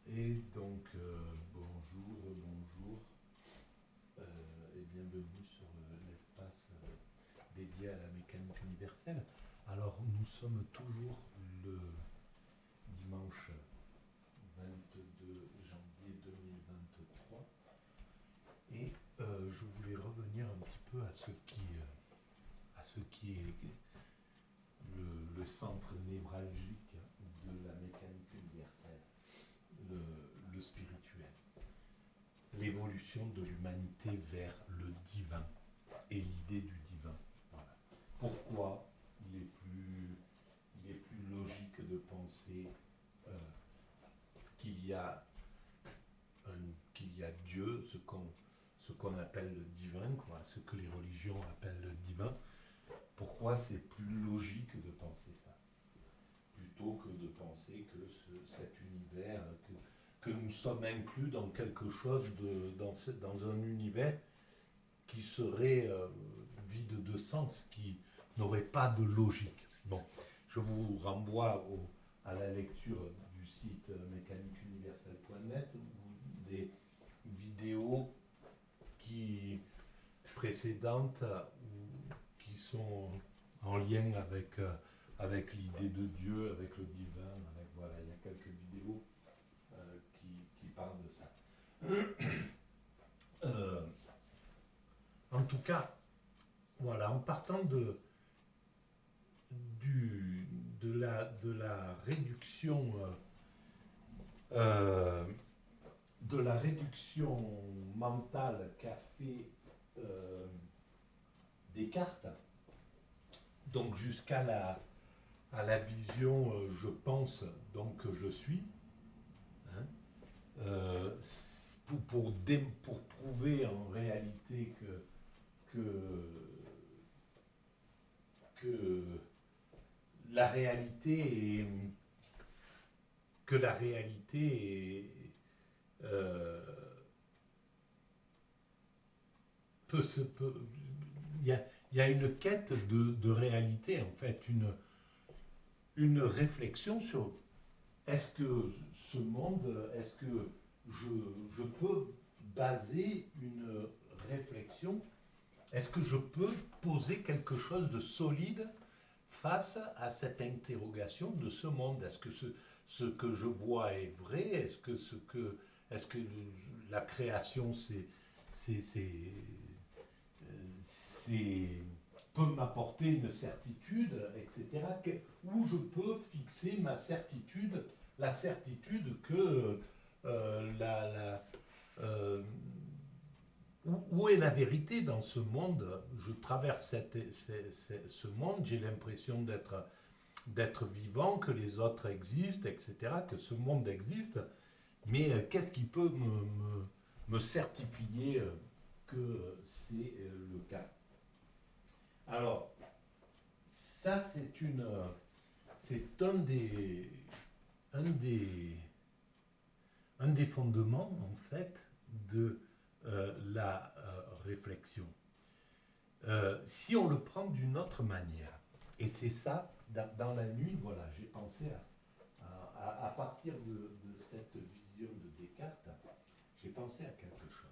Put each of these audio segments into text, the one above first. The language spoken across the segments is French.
Et donc, bonjour, et bienvenue sur l'espace dédié à la mécanique universelle. Alors, nous sommes toujours le dimanche 22 janvier 2023 et je voulais revenir un petit peu à ce qui est le centre névralgique de la mécanique universelle, le spirituel. L'évolution de l'humanité vers le divin et l'idée du divin. Voilà. Pourquoi il est plus logique de penser euh, qu'il y a qu'il y a Dieu, ce qu'on appelle le divin, quoi, ce que les religions appellent le divin. Pourquoi c'est plus logique de penser ça plutôt que de penser que cet univers, que nous sommes inclus dans quelque chose, dans un univers qui serait vide de sens, qui n'aurait pas de logique. Bon, je vous renvoie à la lecture du site mécaniqueuniverselle.net ou des vidéos précédentes ou qui sont en lien avec l'idée de Dieu, avec le divin. Voilà, il y a quelques vidéos qui parlent de ça. Euh, En tout cas, voilà, en partant de la réduction de la réduction mentale qu'a fait Descartes, donc jusqu'à à la vision je pense donc je suis, hein, euh, pour prouver en réalité que la réalité est, que la réalité est, euh, il y a une quête de réalité, en fait, une réflexion sur est-ce que ce monde, est-ce que je peux baser une réflexion, est-ce que je peux poser quelque chose de solide face à cette interrogation de ce monde? Est-ce que ce que je vois est vrai? Est-ce que la création c'est, c'est, c'est, peut m'apporter une certitude, etc. Où je peux fixer ma certitude, la certitude que euh, où est la vérité dans ce monde? Je traverse ce monde, j'ai l'impression d'être vivant, que les autres existent, etc., que ce monde existe, mais qu'est-ce qui peut me certifier que c'est le cas? Alors, ça, c'est un des, un des fondements, en fait, de la réflexion. Si on le prend d'une autre manière, et c'est ça, dans la nuit, voilà, j'ai pensé à partir de cette vision de Descartes, j'ai pensé à quelque chose.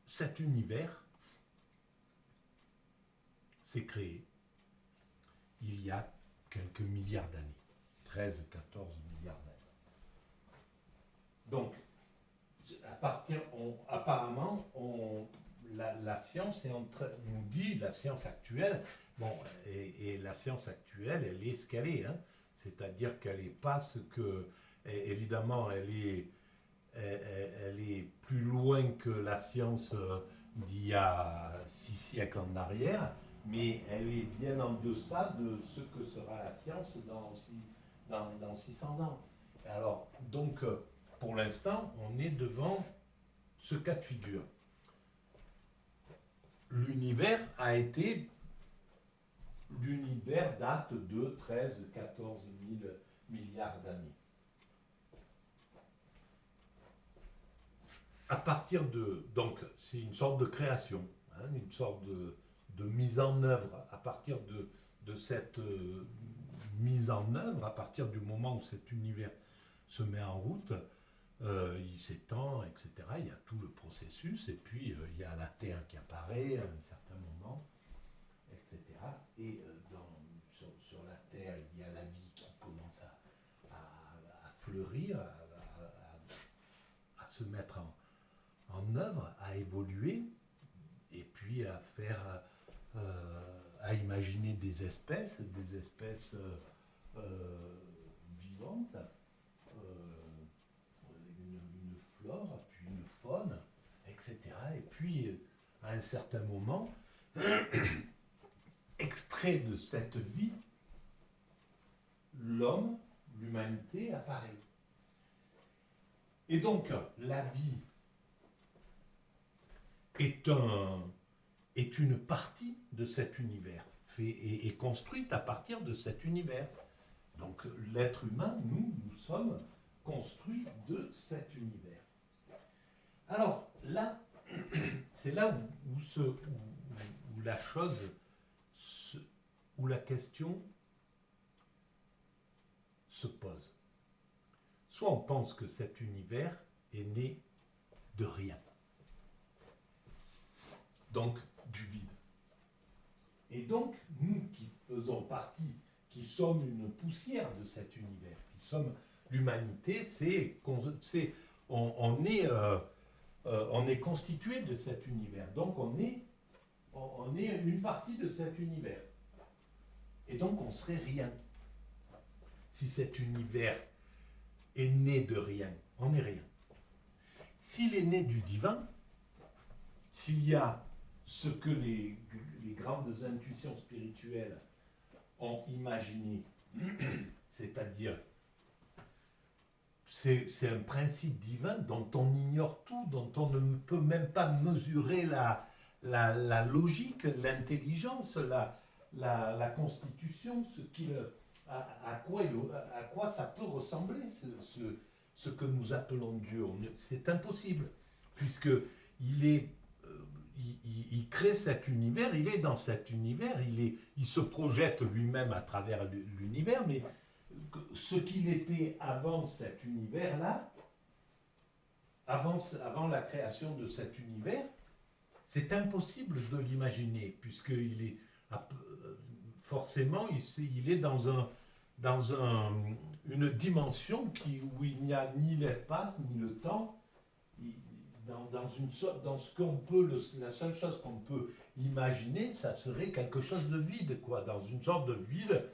Cet univers s'est créé il y a quelques milliards d'années, 13, 14 milliards d'années. Donc, apparemment, la science est nous dit, la science actuelle, bon, et la science actuelle, elle est ce qu'elle est, hein, c'est-à-dire qu'elle n'est pas ce que, évidemment, elle est plus loin que la science d'il y a 6 siècles en arrière, mais elle est bien en deçà de ce que sera la science dans 600 ans. Alors, donc, pour l'instant, on est devant ce cas de figure. L'univers date de 13, 14 000 milliards d'années. À partir donc, c'est une sorte de création, hein, une sorte de mise en œuvre à partir de cette mise en œuvre, à partir du moment où cet univers se met en route, il s'étend, etc. Il y a tout le processus, et puis il y a la Terre qui apparaît à un certain moment, etc. Et sur la Terre, il y a la vie qui commence à fleurir, à se mettre en œuvre, à évoluer, et puis à faire, à imaginer des espèces vivantes, une flore, puis une faune, etc. Et puis, à un certain moment, extrait de cette vie, l'homme, l'humanité apparaît. Et donc, la vie est une partie de cet univers, est construite à partir de cet univers. Donc, l'être humain, nous sommes construits de cet univers. Alors, là, c'est là où la chose, où la question se pose. Soit on pense que cet univers est né de rien, donc du vide. Et donc, nous qui faisons partie, qui sommes une poussière de cet univers, qui sommes l'humanité, on est constitué de cet univers. Donc on est une partie de cet univers. Et donc on serait rien. Si cet univers est né de rien, on n'est rien. S'il est né du divin, s'il y a ce que les grandes intuitions spirituelles ont imaginé, c'est-à-dire c'est un principe divin dont on ignore tout, dont on ne peut même pas mesurer la logique, l'intelligence, la constitution, à quoi ça peut ressembler, ce que nous appelons Dieu. C'est impossible, puisqu'il il crée cet univers, il est dans cet univers, il se projette lui-même à travers l'univers, mais ce qu'il était avant cet univers-là, avant la création de cet univers, c'est impossible de l'imaginer, puisqu'il est forcément, il est dans une dimension où il n'y a ni l'espace ni le temps. Dans ce qu'on peut, la seule chose qu'on peut imaginer, ça serait quelque chose de vide, quoi, dans une sorte de vide,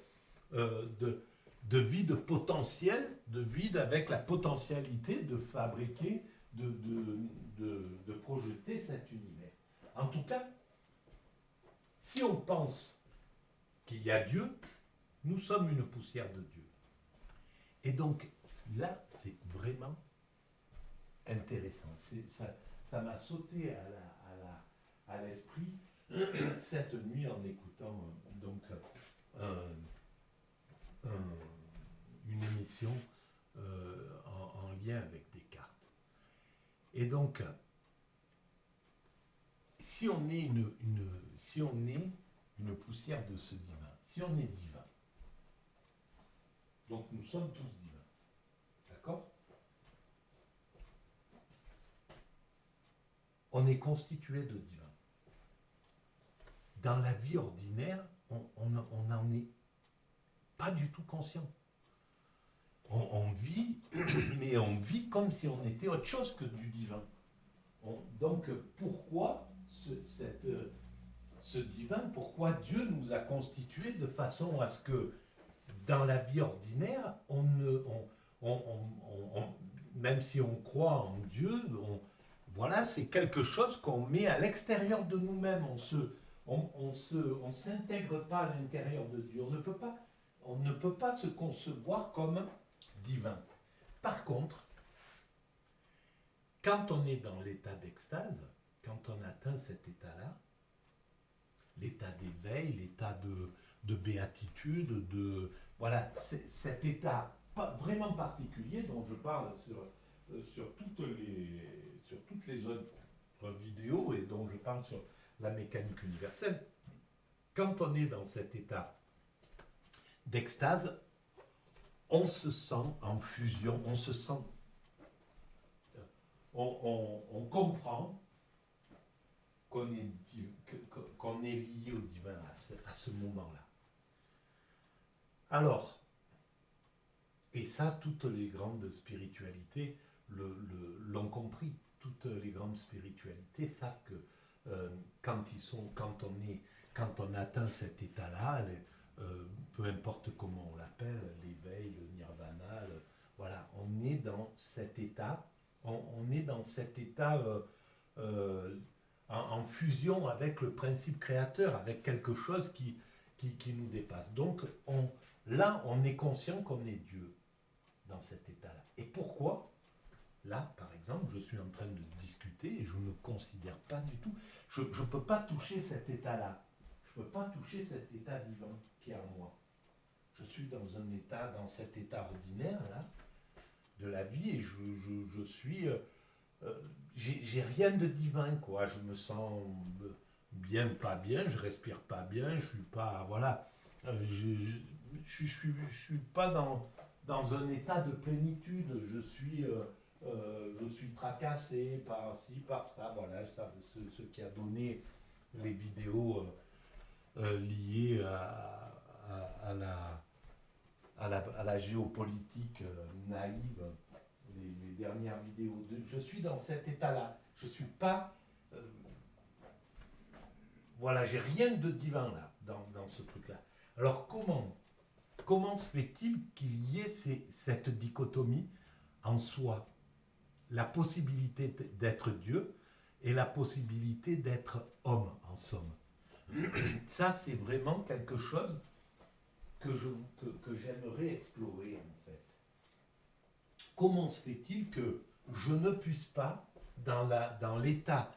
de vide potentiel, de vide avec la potentialité de fabriquer, de projeter cet univers. En tout cas, si on pense qu'il y a Dieu, nous sommes une poussière de Dieu. Et donc là, c'est vraiment intéressant. Ça m'a sauté à l'esprit cette nuit en écoutant donc une émission en lien avec Descartes. Et donc, si on est une poussière de ce divin, si on est divin, donc nous sommes tous divins, d'accord ? On est constitué de divin. Dans la vie ordinaire, on n'en est pas du tout conscient. On vit, mais on vit comme si on était autre chose que du divin. Donc pourquoi ce divin, pourquoi Dieu nous a constitués de façon à ce que dans la vie ordinaire, même si on croit en Dieu, voilà, c'est quelque chose qu'on met à l'extérieur de nous-mêmes. On s'intègre pas à l'intérieur de Dieu. On ne peut pas se concevoir comme divin. Par contre, quand on est dans l'état d'extase, quand on atteint cet état-là, l'état d'éveil, l'état de béatitude, voilà, cet état vraiment particulier dont je parle sur toutes les autres vidéos et dont je parle sur la mécanique universelle. Quand on est dans cet état d'extase, on se sent en fusion, on se sent, on comprend qu'on est, qu'on est lié au divin à ce moment-là. Alors, et ça, toutes les grandes spiritualités l'ont compris. Toutes les grandes spiritualités savent que quand on atteint cet état-là, peu importe comment on l'appelle, l'éveil, le nirvana, voilà, on est dans cet état, on est dans cet état en fusion avec le principe créateur, avec quelque chose qui nous dépasse. Donc là, on est conscient qu'on est Dieu dans cet état-là. Et pourquoi? Là, par exemple, je suis en train de discuter et je ne me considère pas du tout. Je ne peux pas toucher cet état-là. Je ne peux pas toucher cet état divin qui est en moi. Je suis dans cet état ordinaire là, de la vie et je suis. J'ai rien de divin, quoi. Je me sens bien, pas bien, je respire pas bien, je suis pas. Voilà. Je suis pas dans un état de plénitude. Je suis tracassé par ci, par ça. Voilà, ce qui a donné les vidéos liées à la géopolitique naïve, les dernières vidéos. Je suis dans cet état-là. Je suis pas. Voilà, j'ai rien de divin là, dans ce truc-là. Alors comment se fait-il qu'il y ait cette dichotomie en soi? La possibilité d'être Dieu et la possibilité d'être homme, en somme. Ça, c'est vraiment quelque chose que j'aimerais explorer, en fait. Comment se fait-il que je ne puisse pas, dans l'état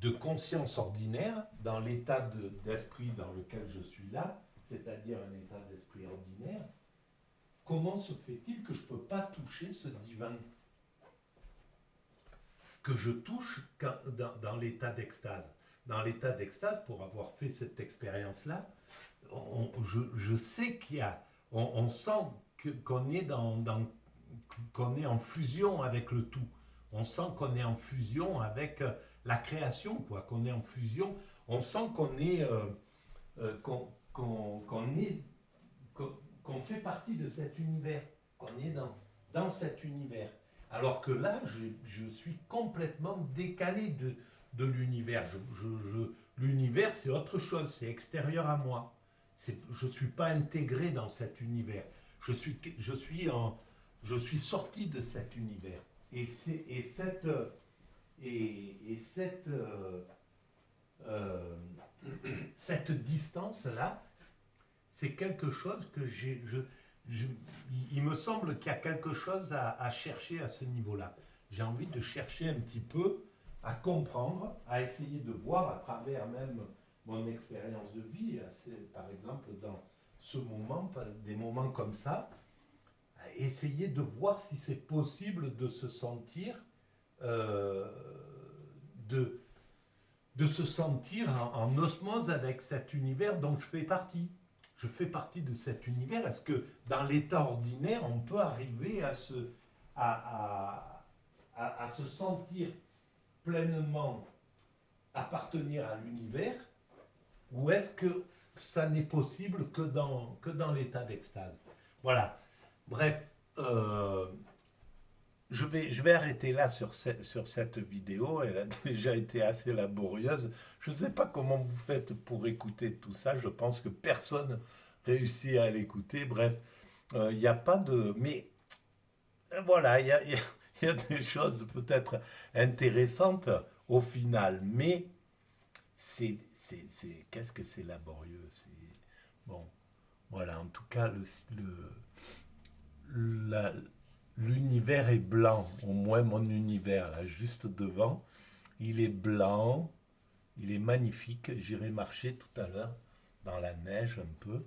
de conscience ordinaire, dans l'état d'esprit dans lequel je suis là, c'est-à-dire un état d'esprit ordinaire, comment se fait-il que je ne peux pas toucher ce divin que je touche dans l'état d'extase? Dans l'état d'extase, pour avoir fait cette expérience-là, je sais qu'il y a, on sent qu'on est qu'on est en fusion avec le tout. On sent qu'on est en fusion avec la création, quoi. Qu'on est en fusion. On sent qu'on est, qu'on fait partie de cet univers, qu'on est dans cet univers. Alors que là, je suis complètement décalé de l'univers. L'univers, c'est autre chose, c'est extérieur à moi. Je ne suis pas intégré dans cet univers. Je suis sorti de cet univers. Et cette, euh, cette distance-là, c'est quelque chose que il me semble qu'il y a quelque chose à chercher à ce niveau-là. J'ai envie de chercher un petit peu à comprendre, à essayer de voir à travers même mon expérience de vie, par exemple dans ce moment, des moments comme ça, essayer de voir si c'est possible de se sentir euh, de se sentir en osmose avec cet univers dont je fais partie. Je fais partie de cet univers. Est-ce que dans l'état ordinaire, on peut arriver à se sentir pleinement appartenir à l'univers, ou est-ce que ça n'est possible que dans l'état d'extase? Voilà. Bref, je vais arrêter là sur cette vidéo. Elle a déjà été assez laborieuse. Je ne sais pas comment vous faites pour écouter tout ça. Je pense que personne réussit à l'écouter. Bref, il n'y a pas de... Mais voilà, il y a des choses peut-être intéressantes au final. Mais qu'est-ce que c'est laborieux. Bon, voilà, en tout cas, la, l'univers est blanc, au moins mon univers, là, juste devant. Il est blanc, il est magnifique. J'irai marcher tout à l'heure dans la neige un peu.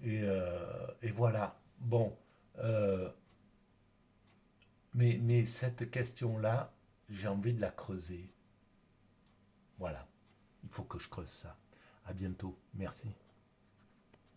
Et voilà. Bon. Mais cette question-là, j'ai envie de la creuser. Voilà. Il faut que je creuse ça. À bientôt. Merci.